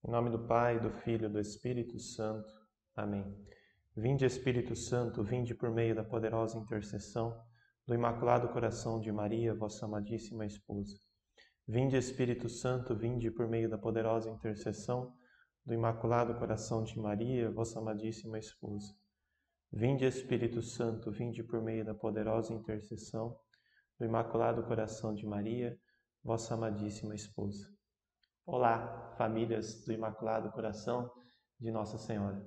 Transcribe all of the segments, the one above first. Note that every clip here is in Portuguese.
Em nome do Pai, do Filho e do Espírito Santo. Amém. Vinde, Espírito Santo, vinde por meio da poderosa intercessão do Imaculado Coração de Maria, vossa amadíssima esposa. Vinde, Espírito Santo, vinde por meio da poderosa intercessão do Imaculado Coração de Maria, vossa amadíssima esposa. Vinde, Espírito Santo, vinde por meio da poderosa intercessão do Imaculado Coração de Maria, vossa amadíssima esposa. Olá, famílias do Imaculado Coração de Nossa Senhora.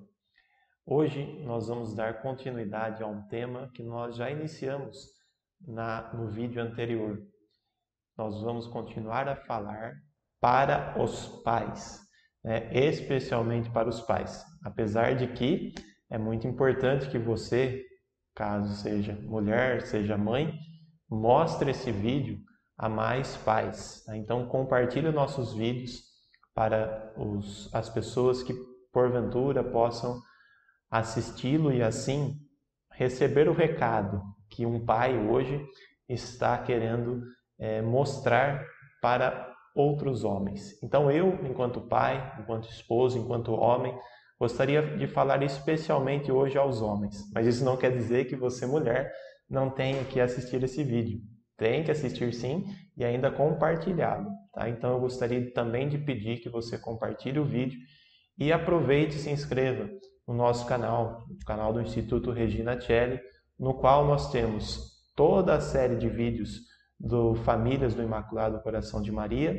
Hoje nós vamos dar continuidade a um tema que nós já iniciamos no vídeo anterior. Nós vamos continuar a falar para os pais, especialmente para os pais. Apesar de que é muito importante que você, caso seja mulher, seja mãe, mostre esse vídeo a mais pais. Então compartilhe nossos vídeos para as pessoas que porventura possam assisti-lo e assim receber o recado que um pai hoje está querendo mostrar para outros homens. Então eu, enquanto pai, enquanto esposo, enquanto homem, gostaria de falar especialmente hoje aos homens. Mas isso não quer dizer que você, mulher, não tenha que assistir esse vídeo. Tem que assistir sim e ainda compartilhá-lo, tá? Então eu gostaria também de pedir que você compartilhe o vídeo e aproveite e se inscreva no nosso canal, o canal do Instituto Regina Coeli, no qual nós temos toda a série de vídeos do Famílias do Imaculado Coração de Maria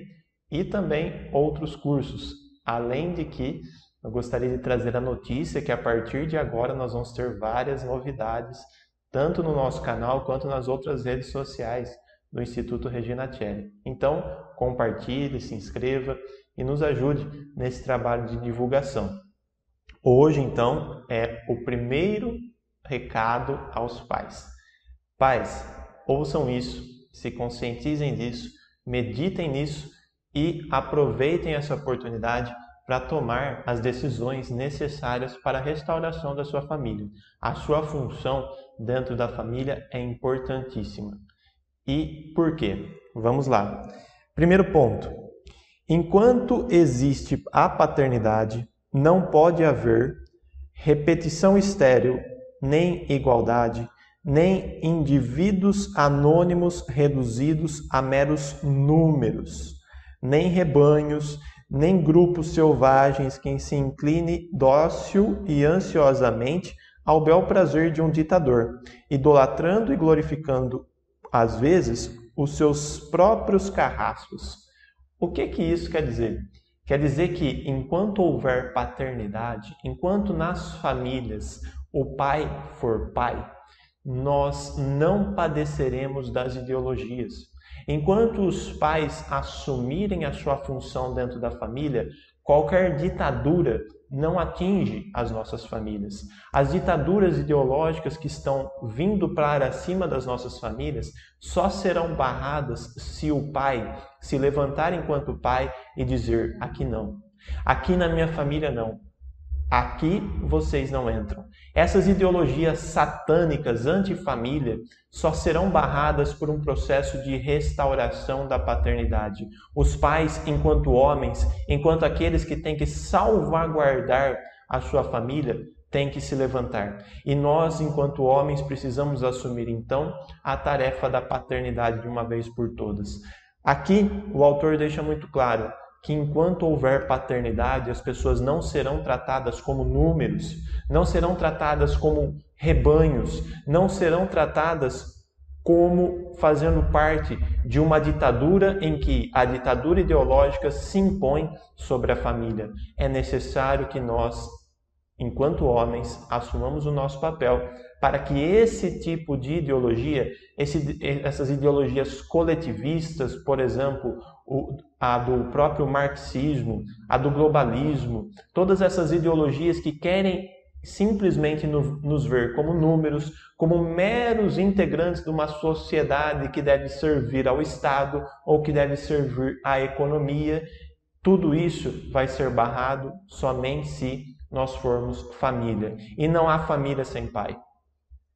e também outros cursos. Além de que eu gostaria de trazer a notícia que a partir de agora nós vamos ter várias novidades tanto no nosso canal quanto nas outras redes sociais do Instituto Regina Coeli. Então, compartilhe, se inscreva e nos ajude nesse trabalho de divulgação. Hoje, então, é o primeiro recado aos pais. Pais, ouçam isso, se conscientizem disso, meditem nisso e aproveitem essa oportunidade para tomar as decisões necessárias para a restauração da sua família. A sua função dentro da família é importantíssima. E por quê? Vamos lá. Primeiro ponto. Enquanto existe a paternidade, não pode haver repetição estéril, nem igualdade, nem indivíduos anônimos reduzidos a meros números, nem rebanhos, nem grupos selvagens que se incline dócil e ansiosamente ao bel prazer de um ditador, idolatrando e glorificando, às vezes, os seus próprios carrascos. O que isso quer dizer? Quer dizer que, enquanto houver paternidade, enquanto nas famílias o pai for pai, nós não padeceremos das ideologias. Enquanto os pais assumirem a sua função dentro da família, qualquer ditadura não atinge as nossas famílias. As ditaduras ideológicas que estão vindo para cima das nossas famílias só serão barradas se o pai se levantar enquanto pai e dizer: aqui não, aqui na minha família não, aqui vocês não entram. Essas ideologias satânicas anti-família só serão barradas por um processo de restauração da paternidade. Os pais, enquanto homens, enquanto aqueles que têm que salvaguardar a sua família, têm que se levantar. E nós, enquanto homens, precisamos assumir, então, a tarefa da paternidade de uma vez por todas. Aqui, o autor deixa muito claro que enquanto houver paternidade, as pessoas não serão tratadas como números, não serão tratadas como rebanhos, não serão tratadas como fazendo parte de uma ditadura em que a ditadura ideológica se impõe sobre a família. É necessário que nós, enquanto homens, assumamos o nosso papel para que esse tipo de ideologia, essas ideologias coletivistas, por exemplo, a do próprio marxismo, a do globalismo, todas essas ideologias que querem simplesmente nos ver como números, como meros integrantes de uma sociedade que deve servir ao Estado ou que deve servir à economia, tudo isso vai ser barrado somente se nós formos família. E não há família sem pai.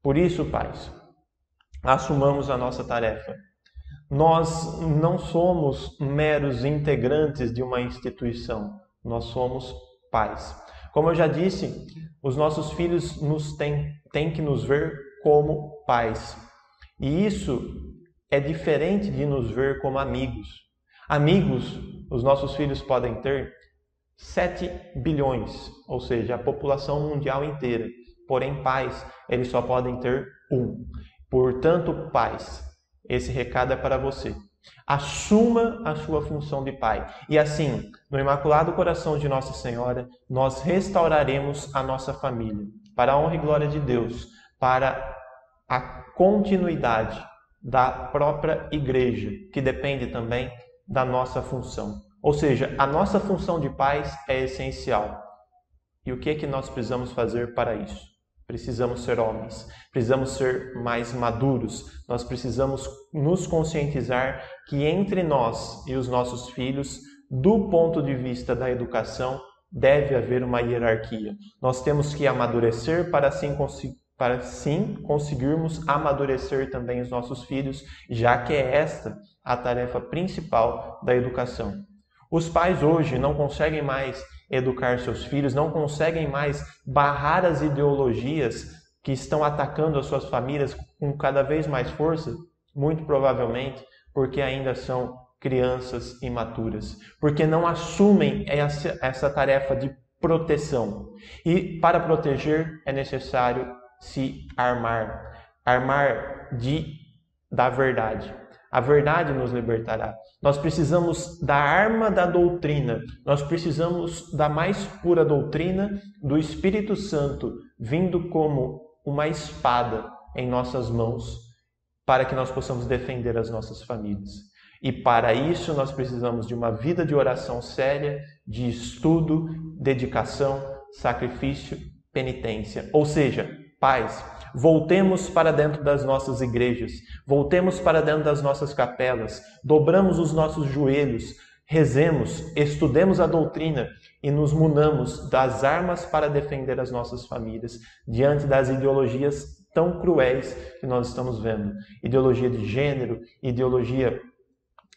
Por isso, pais, assumamos a nossa tarefa. Nós não somos meros integrantes de uma instituição. Nós somos pais. Como eu já disse, os nossos filhos têm que nos ver como pais. E isso é diferente de nos ver como amigos. Amigos, os nossos filhos podem ter 7 bilhões, ou seja, a população mundial inteira. Porém, pais, eles só podem ter um. Portanto, pais, esse recado é para você. Assuma a sua função de pai. E assim, no Imaculado Coração de Nossa Senhora, nós restauraremos a nossa família, para a honra e glória de Deus, para a continuidade da própria igreja, que depende também da nossa função. Ou seja, a nossa função de pais é essencial. E o que é que nós precisamos fazer para isso? Precisamos ser homens, precisamos ser mais maduros, nós precisamos nos conscientizar que entre nós e os nossos filhos, do ponto de vista da educação, deve haver uma hierarquia. Nós temos que amadurecer para assim conseguirmos amadurecer também os nossos filhos, já que é esta a tarefa principal da educação. Os pais hoje não conseguem mais educar seus filhos, não conseguem mais barrar as ideologias que estão atacando as suas famílias com cada vez mais força, muito provavelmente porque ainda são crianças imaturas, porque não assumem essa tarefa de proteção. E para proteger é necessário se armar da verdade. A verdade nos libertará. Nós precisamos da arma da doutrina. Nós precisamos da mais pura doutrina do Espírito Santo, vindo como uma espada em nossas mãos, para que nós possamos defender as nossas famílias. E para isso nós precisamos de uma vida de oração séria, de estudo, dedicação, sacrifício, penitência. Ou seja, pais, voltemos para dentro das nossas igrejas, voltemos para dentro das nossas capelas, dobramos os nossos joelhos, rezemos, estudemos a doutrina e nos munamos das armas para defender as nossas famílias diante das ideologias tão cruéis que nós estamos vendo. Ideologia de gênero, ideologia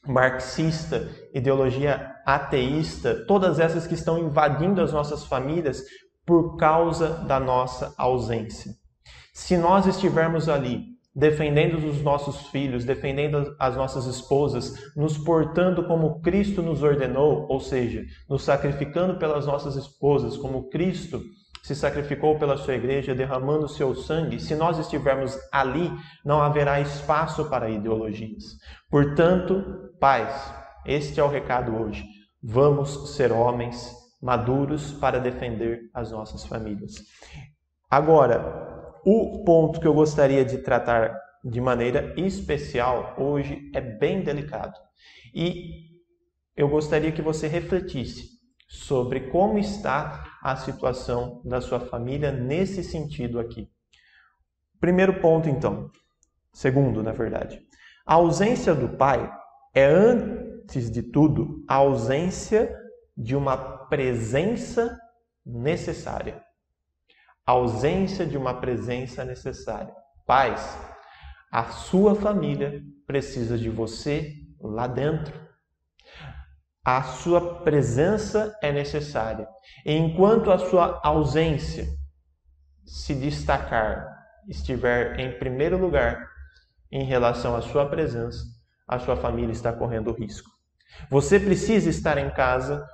marxista, ideologia ateísta, todas essas que estão invadindo as nossas famílias por causa da nossa ausência. Se nós estivermos ali, defendendo os nossos filhos, defendendo as nossas esposas, nos portando como Cristo nos ordenou, ou seja, nos sacrificando pelas nossas esposas, como Cristo se sacrificou pela sua igreja, derramando o seu sangue, se nós estivermos ali, não haverá espaço para ideologias. Portanto, pais, este é o recado hoje. Vamos ser homens maduros para defender as nossas famílias. Agora, o ponto que eu gostaria de tratar de maneira especial hoje é bem delicado. E eu gostaria que você refletisse sobre como está a situação da sua família nesse sentido aqui. Primeiro ponto, então. Segundo, na verdade. A ausência do pai é, antes de tudo, a ausência de uma presença necessária. A ausência de uma presença necessária. Pais, a sua família precisa de você lá dentro. A sua presença é necessária. E enquanto a sua ausência se destacar, estiver em primeiro lugar em relação à sua presença, a sua família está correndo risco. Você precisa estar em casa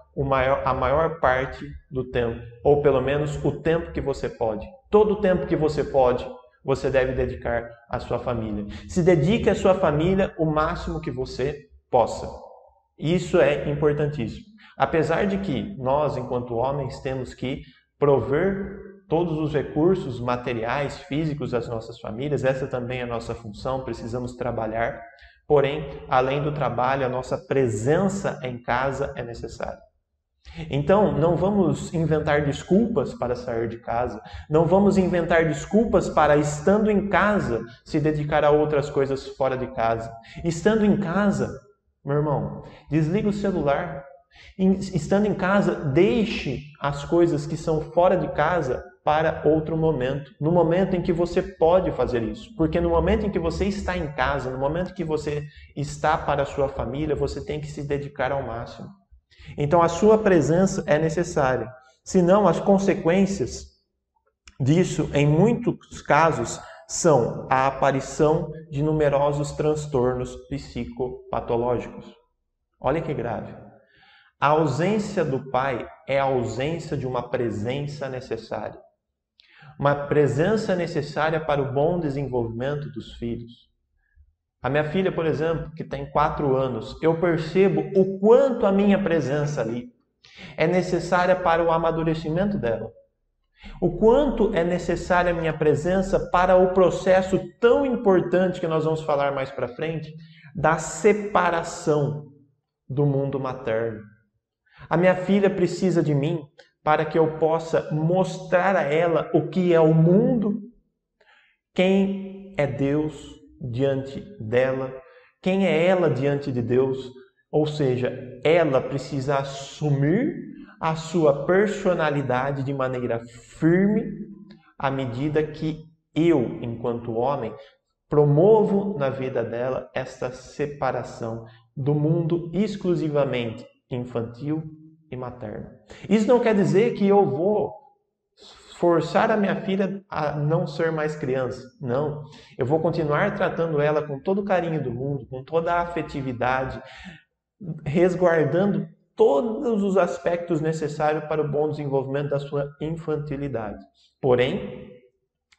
a maior parte do tempo, ou pelo menos o tempo que você pode. Todo o tempo que você pode, você deve dedicar à sua família. Se dedique à sua família o máximo que você possa. Isso é importantíssimo. Apesar de que nós, enquanto homens, temos que prover todos os recursos materiais, físicos das nossas famílias, essa também é a nossa função, precisamos trabalhar. Porém, além do trabalho, a nossa presença em casa é necessária. Então, não vamos inventar desculpas para sair de casa, não vamos inventar desculpas para, estando em casa, se dedicar a outras coisas fora de casa. Estando em casa, meu irmão, desliga o celular. Estando em casa, deixe as coisas que são fora de casa para outro momento. No momento em que você pode fazer isso. Porque no momento em que você está em casa, no momento em que você está para a sua família, você tem que se dedicar ao máximo. Então a sua presença é necessária. Senão, as consequências disso, em muitos casos, são a aparição de numerosos transtornos psicopatológicos. Olha que grave. A ausência do pai é a ausência de uma presença necessária. Uma presença necessária para o bom desenvolvimento dos filhos. A minha filha, por exemplo, que tem 4 anos, eu percebo o quanto a minha presença ali é necessária para o amadurecimento dela. O quanto é necessária a minha presença para o processo tão importante que nós vamos falar mais para frente, da separação do mundo materno. A minha filha precisa de mim para que eu possa mostrar a ela o que é o mundo, quem é Deus diante dela, quem é ela diante de Deus. Ou seja, ela precisa assumir a sua personalidade de maneira firme, à medida que eu, enquanto homem, promovo na vida dela esta separação do mundo exclusivamente infantil e materno. Isso não quer dizer que eu vou forçar a minha filha a não ser mais criança. Não. Eu vou continuar tratando ela com todo o carinho do mundo, com toda a afetividade, resguardando todos os aspectos necessários para o bom desenvolvimento da sua infantilidade. Porém,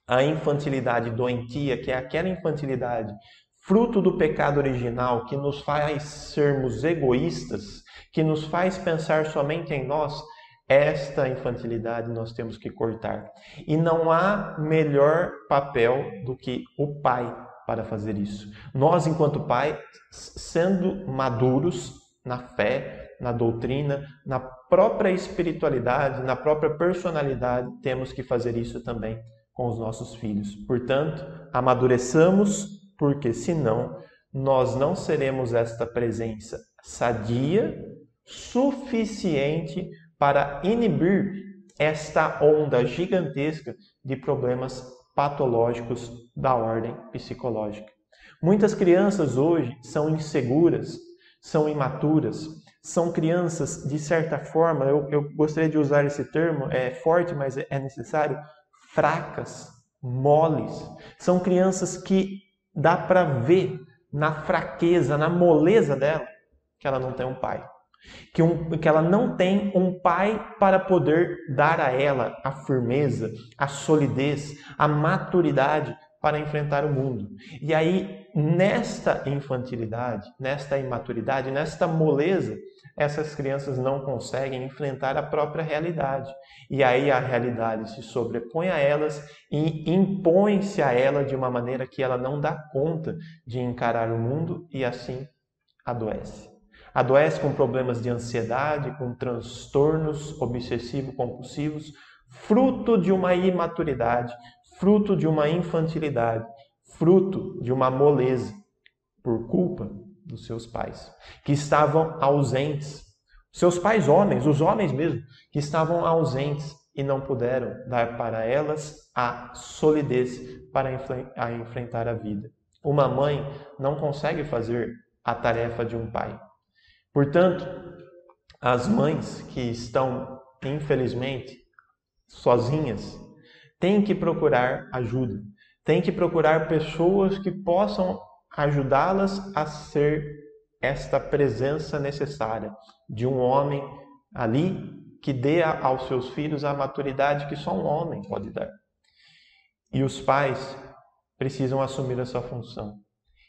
a infantilidade doentia, que é aquela infantilidade fruto do pecado original, que nos faz sermos egoístas, que nos faz pensar somente em nós, esta infantilidade nós temos que cortar. E não há melhor papel do que o pai para fazer isso. Nós, enquanto pai, sendo maduros na fé, na doutrina, na própria espiritualidade, na própria personalidade, temos que fazer isso também com os nossos filhos. Portanto, amadureçamos, porque senão nós não seremos esta presença sadia, suficiente para inibir esta onda gigantesca de problemas patológicos da ordem psicológica. Muitas crianças hoje são inseguras, são imaturas, são crianças, de certa forma, eu gostaria de usar esse termo, é forte, mas é necessário, fracas, moles. São crianças que dá para ver na fraqueza, na moleza dela, que ela não tem um pai. Que ela não tem um pai para poder dar a ela a firmeza, a solidez, a maturidade para enfrentar o mundo. E aí, nesta infantilidade, nesta imaturidade, nesta moleza, essas crianças não conseguem enfrentar a própria realidade. E aí a realidade se sobrepõe a elas e impõe-se a ela de uma maneira que ela não dá conta de encarar o mundo e assim adoece. Adoece com problemas de ansiedade, com transtornos obsessivo-compulsivos, fruto de uma imaturidade, fruto de uma infantilidade, fruto de uma moleza, por culpa dos seus pais, que estavam ausentes. Seus pais homens, os homens mesmo, que estavam ausentes e não puderam dar para elas a solidez para enfrentar a vida. Uma mãe não consegue fazer a tarefa de um pai. Portanto, as mães que estão, infelizmente, sozinhas, têm que procurar ajuda, têm que procurar pessoas que possam ajudá-las a ser esta presença necessária de um homem ali que dê aos seus filhos a maturidade que só um homem pode dar. E os pais precisam assumir essa função.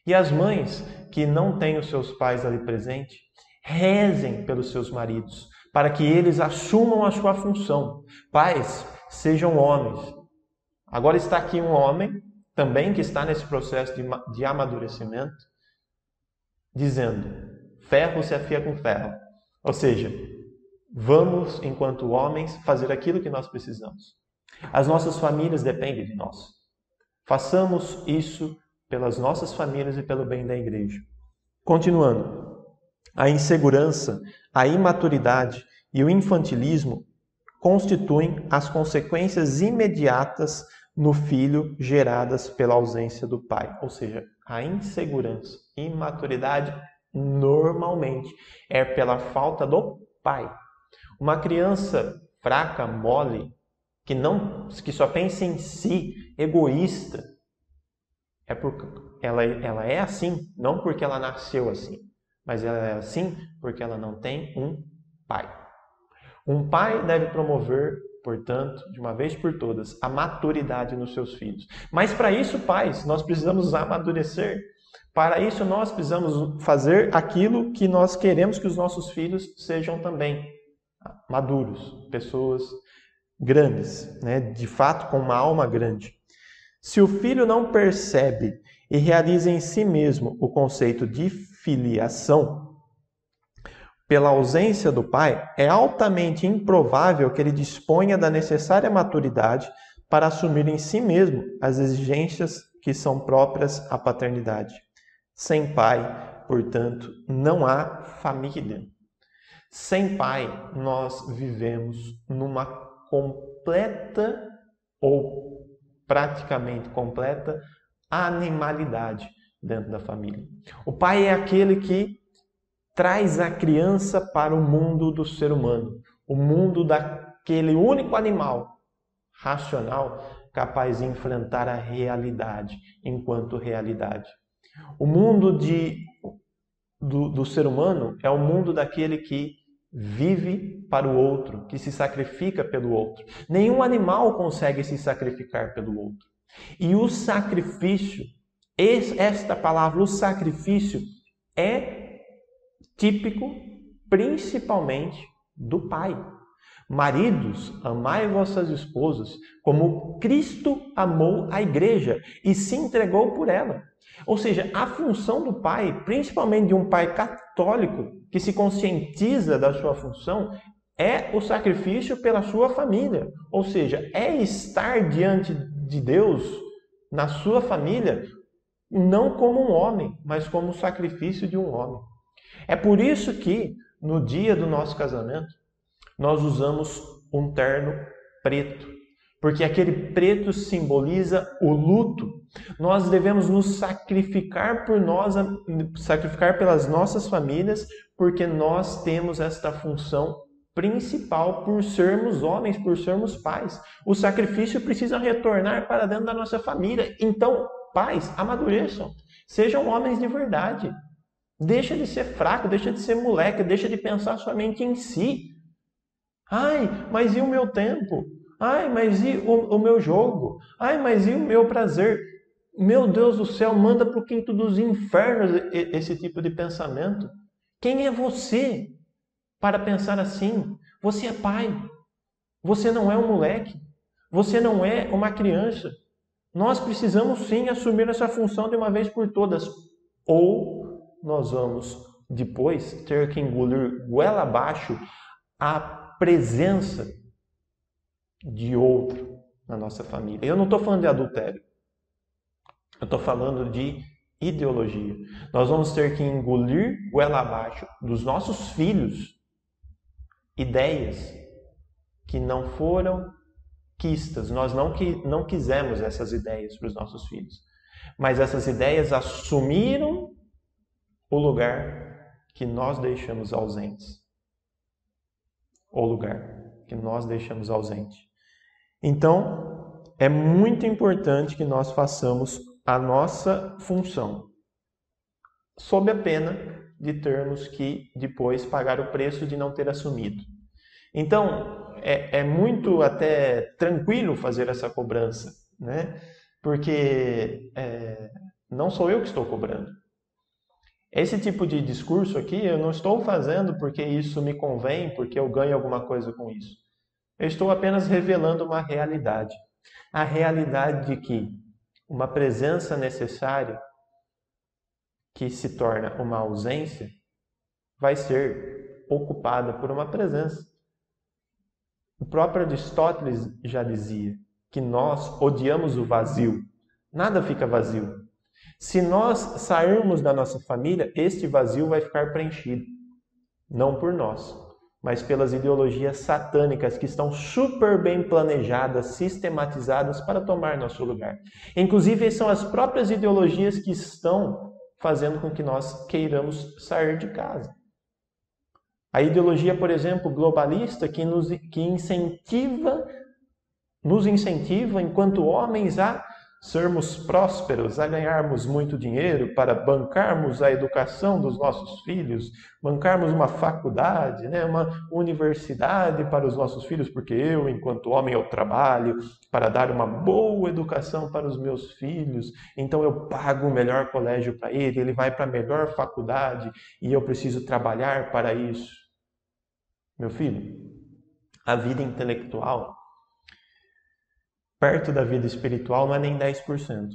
E as mães que não têm os seus pais ali presentes, rezem pelos seus maridos, para que eles assumam a sua função. Pais, sejam homens. Agora está aqui um homem, também que está nesse processo de amadurecimento, dizendo, ferro se afia com ferro. Ou seja, vamos, enquanto homens, fazer aquilo que nós precisamos. As nossas famílias dependem de nós. Façamos isso pelas nossas famílias e pelo bem da igreja. Continuando. A insegurança, a imaturidade e o infantilismo constituem as consequências imediatas no filho geradas pela ausência do pai. Ou seja, a insegurança e imaturidade normalmente é pela falta do pai. Uma criança fraca, mole, que só pensa em si, egoísta, ela é assim, não porque ela nasceu assim, mas ela é assim porque ela não tem um pai. Um pai deve promover, portanto, de uma vez por todas, a maturidade nos seus filhos. Mas para isso, pais, nós precisamos amadurecer. Para isso, nós precisamos fazer aquilo que nós queremos que os nossos filhos sejam também maduros, pessoas grandes, né? De fato, com uma alma grande. Se o filho não percebe e realiza em si mesmo o conceito de filiação, pela ausência do pai, é altamente improvável que ele disponha da necessária maturidade para assumir em si mesmo as exigências que são próprias à paternidade. Sem pai, portanto, não há família. Sem pai, nós vivemos numa completa ou praticamente completa animalidade dentro da família. O pai é aquele que traz a criança para o mundo do ser humano, o mundo daquele único animal racional capaz de enfrentar a realidade enquanto realidade. O mundo do ser humano é o mundo daquele que vive para o outro, que se sacrifica pelo outro. Nenhum animal consegue se sacrificar pelo outro. E o sacrifício, esta palavra, o sacrifício, é típico principalmente do pai. Maridos, amai vossas esposas como Cristo amou a igreja e se entregou por ela. Ou seja, a função do pai, principalmente de um pai católico que se conscientiza da sua função, é o sacrifício pela sua família. Ou seja, é estar diante de Deus, na sua família, não como um homem, mas como o sacrifício de um homem. É por isso que, no dia do nosso casamento, nós usamos um terno preto, porque aquele preto simboliza o luto. Nós devemos nos sacrificar por nós, sacrificar pelas nossas famílias, porque nós temos esta função principal por sermos homens, por sermos pais. O sacrifício precisa retornar para dentro da nossa família. Então, pais, amadureçam, sejam homens de verdade. Deixa de ser fraco, deixa de ser moleque, deixa de pensar somente em si. Ai, mas e o meu tempo? Ai, mas e o meu jogo? Ai, mas e o meu prazer? Meu Deus do céu, manda para o quinto dos infernos esse tipo de pensamento. Quem é você para pensar assim? Você é pai. Você não é um moleque. Você não é uma criança. Nós precisamos sim assumir essa função de uma vez por todas. Ou nós vamos depois ter que engolir goela abaixo a presença de outro na nossa família. Eu não estou falando de adultério. Eu estou falando de ideologia. Nós vamos ter que engolir goela abaixo dos nossos filhos ideias que não foram quistas. Nós não quisemos essas ideias para os nossos filhos. Mas essas ideias assumiram o lugar que nós deixamos ausentes. O lugar que nós deixamos ausente. Então, é muito importante que nós façamos a nossa função, sob a pena de termos que depois pagar o preço de não ter assumido. Então, é muito até tranquilo fazer essa cobrança, né? Porque não sou eu que estou cobrando. Esse tipo de discurso aqui eu não estou fazendo porque isso me convém, porque eu ganho alguma coisa com isso. Eu estou apenas revelando uma realidade. A realidade de que uma presença necessária que se torna uma ausência vai ser ocupada por uma presença. O próprio Aristóteles já dizia que nós odiamos o vazio. Nada fica vazio. Se nós sairmos da nossa família, este vazio vai ficar preenchido. Não por nós, mas pelas ideologias satânicas que estão super bem planejadas, sistematizadas para tomar nosso lugar. Inclusive, são as próprias ideologias que estão fazendo com que nós queiramos sair de casa. A ideologia, por exemplo, globalista que nos incentiva, enquanto homens, a sermos prósperos, a ganharmos muito dinheiro para bancarmos a educação dos nossos filhos, bancarmos uma faculdade, uma universidade para os nossos filhos, porque eu, enquanto homem, eu trabalho para dar uma boa educação para os meus filhos, então eu pago o melhor colégio para ele vai para a melhor faculdade e eu preciso trabalhar para isso. Meu filho, a vida intelectual perto da vida espiritual não é nem 10%.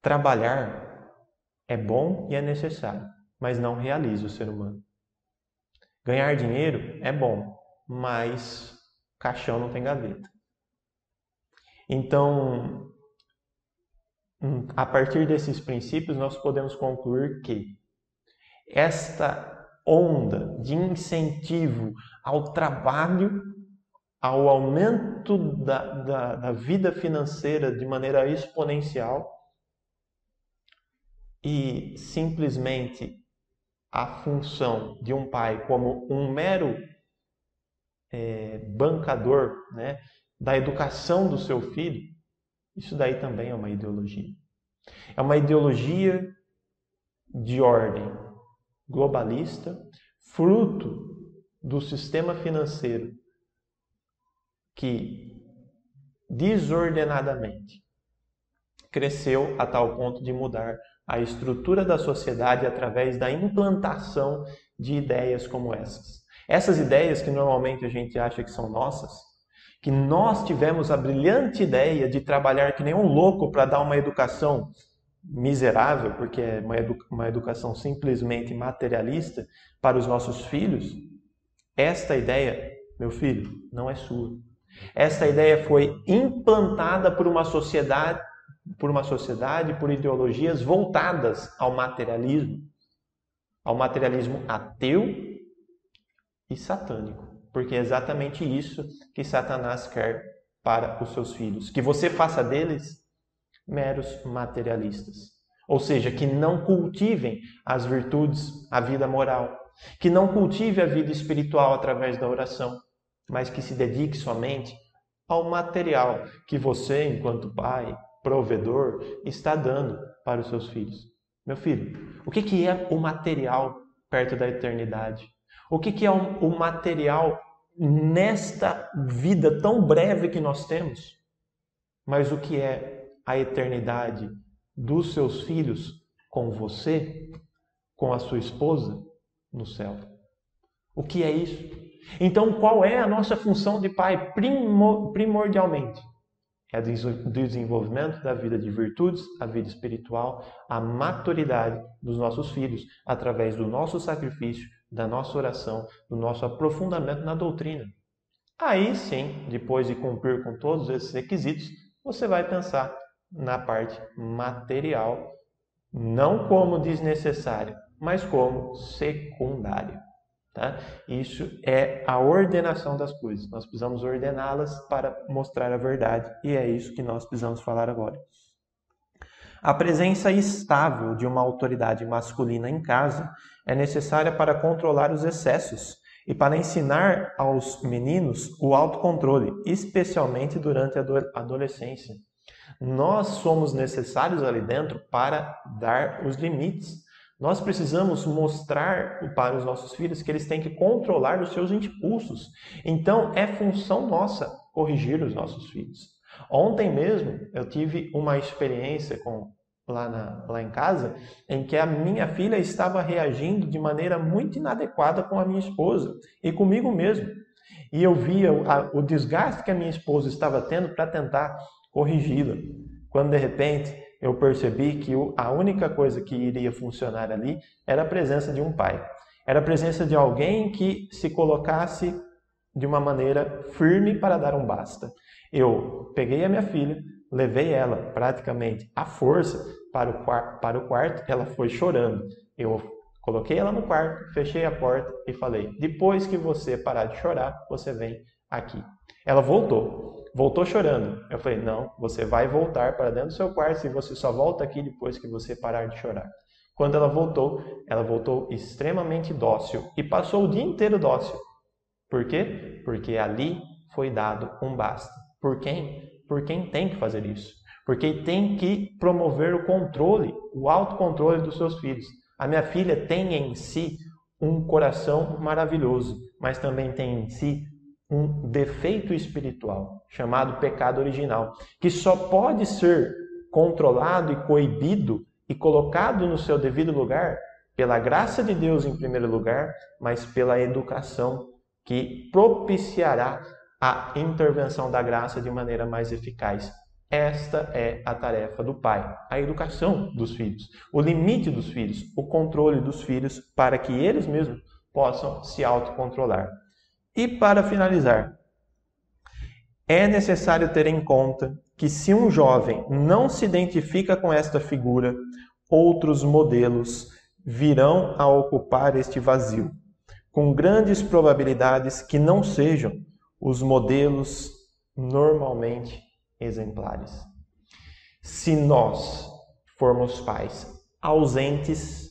Trabalhar é bom e é necessário, mas não realiza o ser humano. Ganhar dinheiro é bom, mas caixão não tem gaveta. Então, a partir desses princípios, nós podemos concluir que esta onda de incentivo ao trabalho, ao aumento da vida financeira de maneira exponencial e simplesmente a função de um pai como um mero bancador, da educação do seu filho, isso daí também é uma ideologia. É uma ideologia de ordem globalista, fruto do sistema financeiro que desordenadamente cresceu a tal ponto de mudar a estrutura da sociedade através da implantação de ideias como essas. Essas ideias que normalmente a gente acha que são nossas, que nós tivemos a brilhante ideia de trabalhar que nem um louco para dar uma educação miserável, porque é uma educação simplesmente materialista para os nossos filhos, esta ideia, meu filho, não é sua. Esta ideia foi implantada por uma sociedade, por ideologias voltadas ao materialismo ateu e satânico, porque é exatamente isso que Satanás quer para os seus filhos, que você faça deles meros materialistas, ou seja, que não cultivem as virtudes, a vida moral, que não cultive a vida espiritual através da oração, mas que se dedique somente ao material que você, enquanto pai, provedor, está dando para os seus filhos. Meu filho, o que é o material perto da eternidade? O que é o material nesta vida tão breve que nós temos? Mas o que é a eternidade dos seus filhos com você, com a sua esposa, no céu? O que é isso? Então, qual é a nossa função de pai primordialmente? É o desenvolvimento da vida de virtudes, a vida espiritual, a maturidade dos nossos filhos, através do nosso sacrifício, da nossa oração, do nosso aprofundamento na doutrina. Aí sim, depois de cumprir com todos esses requisitos, você vai pensar na parte material, não como desnecessária, mas como secundária. Tá? Isso é a ordenação das coisas. Nós precisamos ordená-las para mostrar a verdade. E é isso que nós precisamos falar agora. A presença estável de uma autoridade masculina em casa é necessária para controlar os excessos e para ensinar aos meninos o autocontrole, especialmente durante a adolescência. Nós somos necessários ali dentro para dar os limites. Nós precisamos mostrar para os nossos filhos que eles têm que controlar os seus impulsos. Então, é função nossa corrigir os nossos filhos. Ontem mesmo, eu tive uma experiência lá em casa, em que a minha filha estava reagindo de maneira muito inadequada com a minha esposa e comigo mesmo. E eu via o desgaste que a minha esposa estava tendo para tentar corrigi-la. Quando, de repente, eu percebi que a única coisa que iria funcionar ali era a presença de um pai. Era a presença de alguém que se colocasse de uma maneira firme para dar um basta. Eu peguei a minha filha, levei ela praticamente à força para o quarto, ela foi chorando. Eu coloquei ela no quarto, fechei a porta e falei: depois que você parar de chorar, você vem aqui. Ela voltou chorando. Eu falei: não, você vai voltar para dentro do seu quarto e você só volta aqui depois que você parar de chorar. Quando ela voltou extremamente dócil e passou o dia inteiro dócil. Por quê? Porque ali foi dado um basta. Por quem? Por quem tem que fazer isso. Porque tem que promover o controle, o autocontrole dos seus filhos. A minha filha tem em si um coração maravilhoso, mas também tem em si um defeito espiritual, chamado pecado original, que só pode ser controlado e coibido e colocado no seu devido lugar pela graça de Deus em primeiro lugar, mas pela educação que propiciará a intervenção da graça de maneira mais eficaz. Esta é a tarefa do pai, a educação dos filhos, o limite dos filhos, o controle dos filhos para que eles mesmos possam se autocontrolar. E para finalizar, é necessário ter em conta que se um jovem não se identifica com esta figura, outros modelos virão a ocupar este vazio, com grandes probabilidades que não sejam os modelos normalmente exemplares. Se nós formos pais ausentes,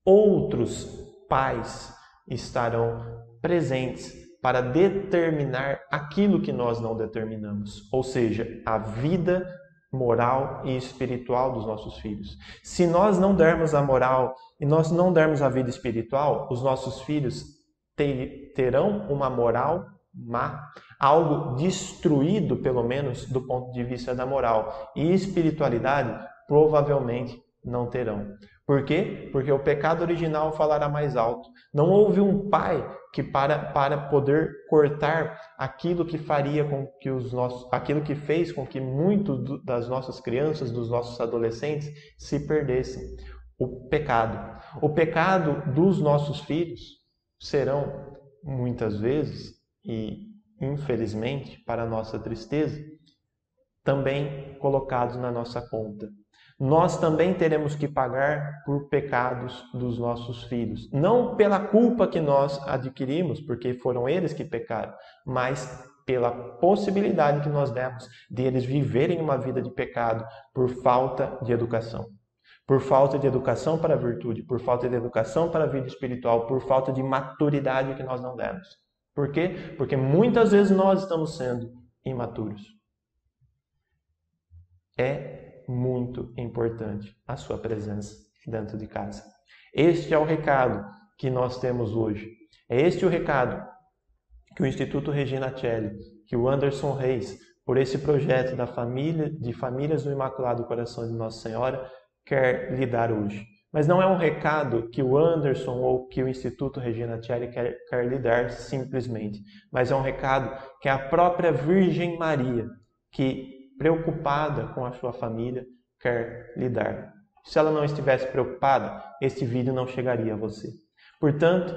outros pais estarão presentes para determinar aquilo que nós não determinamos, ou seja, a vida moral e espiritual dos nossos filhos. Se nós não dermos a moral e nós não dermos a vida espiritual, os nossos filhos terão uma moral má, algo destruído, pelo menos, do ponto de vista da moral. E espiritualidade, provavelmente, não terão. Por quê? Porque o pecado original falará mais alto. Não houve um pai que para poder cortar aquilo que faria com que aquilo que fez com que muitos das nossas crianças, dos nossos adolescentes, se perdessem. O pecado. O pecado dos nossos filhos serão, muitas vezes, e infelizmente, para nossa tristeza, também colocados na nossa conta. Nós também teremos que pagar por pecados dos nossos filhos. Não pela culpa que nós adquirimos, porque foram eles que pecaram, mas pela possibilidade que nós demos de eles viverem uma vida de pecado por falta de educação. Por falta de educação para a virtude, por falta de educação para a vida espiritual, por falta de maturidade que nós não demos. Por quê? Porque muitas vezes nós estamos sendo imaturos. É muito importante a sua presença dentro de casa. Este é o recado que nós temos hoje. É este o recado que o Instituto Regina Coeli, que o Anderson Reis, por esse projeto de famílias do Imaculado Coração de Nossa Senhora, quer lhe dar hoje. Mas não é um recado que o Anderson ou que o Instituto Regina Coeli quer lhe dar simplesmente, mas é um recado que a própria Virgem Maria, que preocupada com a sua família, quer lhe dar. Se ela não estivesse preocupada, este vídeo não chegaria a você. Portanto,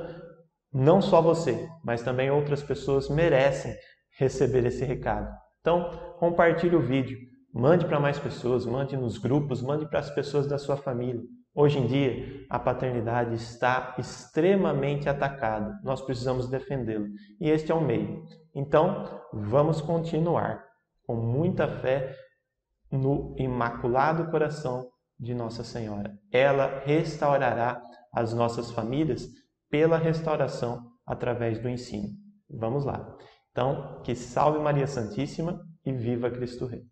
não só você, mas também outras pessoas merecem receber esse recado. Então, compartilhe o vídeo, mande para mais pessoas, mande nos grupos, mande para as pessoas da sua família. Hoje em dia, a paternidade está extremamente atacada. Nós precisamos defendê-la. E este é o meio. Então, vamos continuar com muita fé no Imaculado Coração de Nossa Senhora. Ela restaurará as nossas famílias pela restauração através do ensino. Vamos lá. Então, que salve Maria Santíssima e viva Cristo Rei.